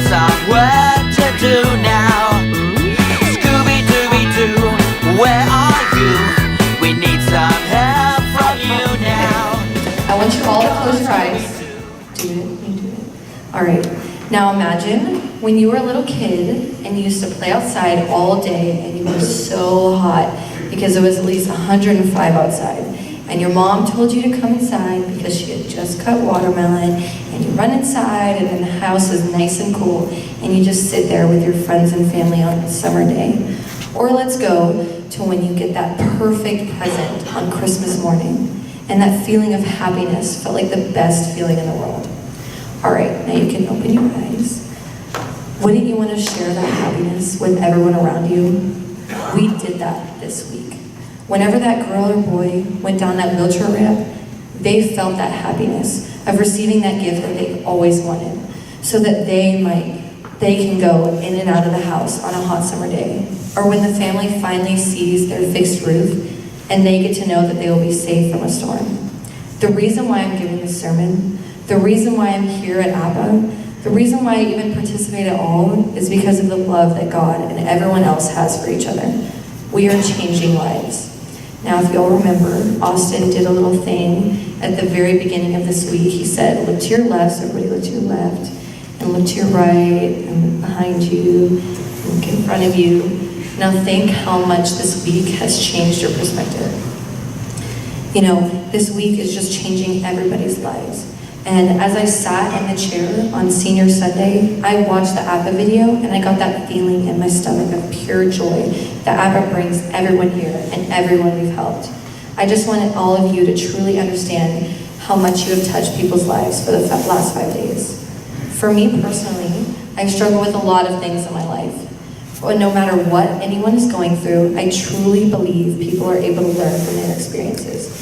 some work to do now. Scooby-Dooby-Doo, where are you? We need some help from you now. I want you all to close your eyes. Do it, you do it. All right. Now imagine when you were a little kid and you used to play outside all day and you were so hot because it was at least 105 outside. And your mom told you to come inside because she had just cut watermelon, and you run inside and then the house is nice and cool and you just sit there with your friends and family on a summer day. Or let's go to when you get that perfect present on Christmas morning and that feeling of happiness felt like the best feeling in the world. All right, now you can open your eyes. Wouldn't you want to share that happiness with everyone around you? We did that this week. Whenever that girl or boy went down that wheelchair ramp, they felt that happiness of receiving that gift that they always wanted, so that they can go in and out of the house on a hot summer day. Or when the family finally sees their fixed roof and they get to know that they will be safe from a storm. The reason why I'm giving this sermon, the reason why I'm here at APPA, the reason why I even participate at all is because of the love that God and everyone else has for each other. We are changing lives. Now, if you'll remember, Austin did a little thing at the very beginning of this week. He said, look to your left, so everybody look to your left, and look to your right, and behind you, and look in front of you. Now think how much this week has changed your perspective. You know, this week is just changing everybody's lives. And as I sat in the chair on Senior Sunday, I watched the APPA video and I got that feeling in my stomach of pure joy that APPA brings everyone here and everyone we've helped. I just wanted all of you to truly understand how much you have touched people's lives for the last 5 days. For me personally, I've struggled with a lot of things in my life. But no matter what anyone is going through, I truly believe people are able to learn from their experiences.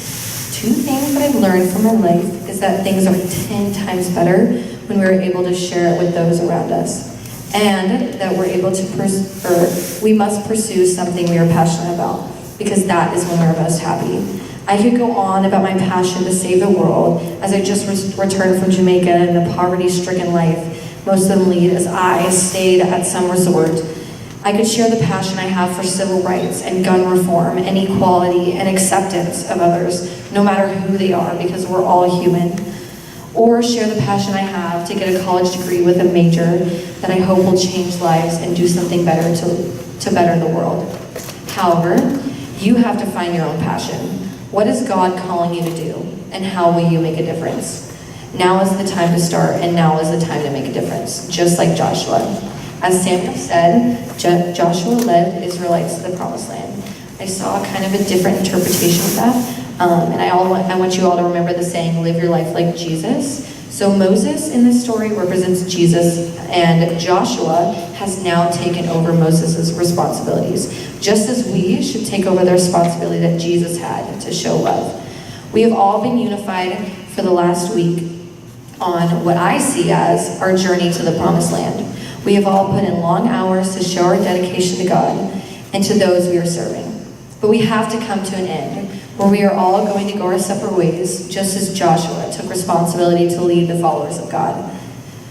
2 things that I've learned from my life is that things are 10 times better when we're able to share it with those around us. And that we're able to we must pursue something we are passionate about, because that is when we're most happy. I could go on about my passion to save the world as I just returned from Jamaica and the poverty-stricken life most of them lead as I stayed at some resort. I could share the passion I have for civil rights and gun reform and equality and acceptance of others, no matter who they are, because we're all human. Or share the passion I have to get a college degree with a major that I hope will change lives and do something better to better the world. However, you have to find your own passion. What is God calling you to do, and how will you make a difference? Now is the time to start, and now is the time to make a difference, just like Joshua. As Samuel said, Joshua led the Israelites to the Promised Land. I saw kind of a different interpretation of that, and I want you all to remember the saying, live your life like Jesus. So Moses in this story represents Jesus, and Joshua has now taken over Moses' responsibilities, just as we should take over the responsibility that Jesus had to show love. We have all been unified for the last week on what I see as our journey to the Promised Land. We have all put in long hours to show our dedication to God and to those we are serving. But we have to come to an end where we are all going to go our separate ways, just as Joshua took responsibility to lead the followers of God.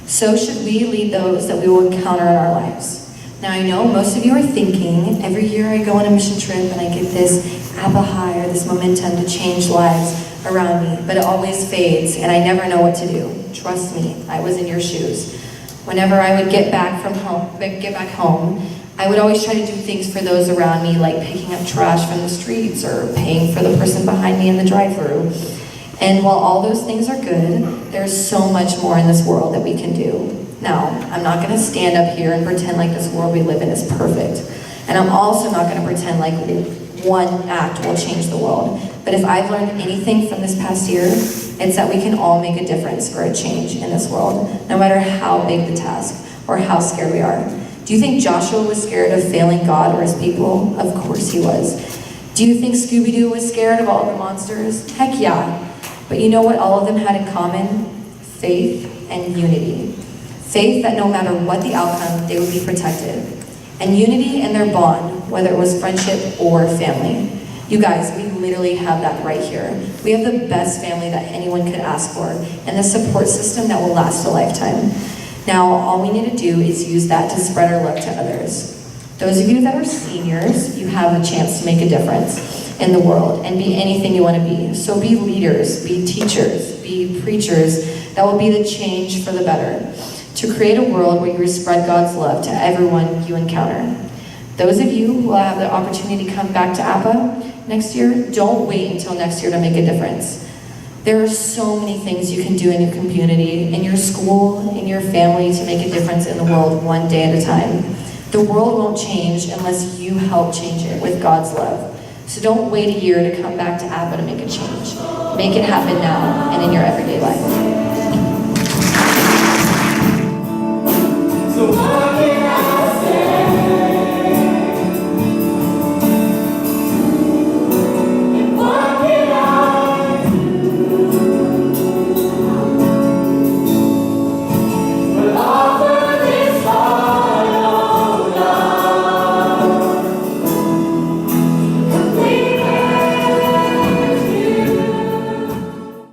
So should we lead those that we will encounter in our lives. Now I know most of you are thinking, every year I go on a mission trip and I get this APPA high or this momentum to change lives around me, but it always fades and I never know what to do. Trust me, I was in your shoes. Whenever I would get back home, I would always try to do things for those around me, like picking up trash from the streets or paying for the person behind me in the drive-thru. And while all those things are good, there's so much more in this world that we can do. Now, I'm not going to stand up here and pretend like this world we live in is perfect. And I'm also not going to pretend like one act will change the world. But if I've learned anything from this past year, it's that we can all make a difference for a change in this world, no matter how big the task or how scared we are. Do you think Joshua was scared of failing God or his people? Of course he was. Do you think Scooby-Doo was scared of all the monsters? Heck yeah. But you know what all of them had in common? Faith and unity. Faith that no matter what the outcome, they would be protected. And unity in their bond, whether it was friendship or family. You guys, we literally have that right here. We have the best family that anyone could ask for, and the support system that will last a lifetime. Now, all we need to do is use that to spread our love to others. Those of you that are seniors, you have a chance to make a difference in the world and be anything you want to be. So be leaders, be teachers, be preachers that will be the change for the better, to create a world where you spread God's love to everyone you encounter. Those of you who will have the opportunity to come back to APPA next year, don't wait until next year to make a difference. There are so many things you can do in your community, in your school, in your family to make a difference in the world one day at a time. The world won't change unless you help change it with God's love. So don't wait a year to come back to APPA to make a change. Make it happen now and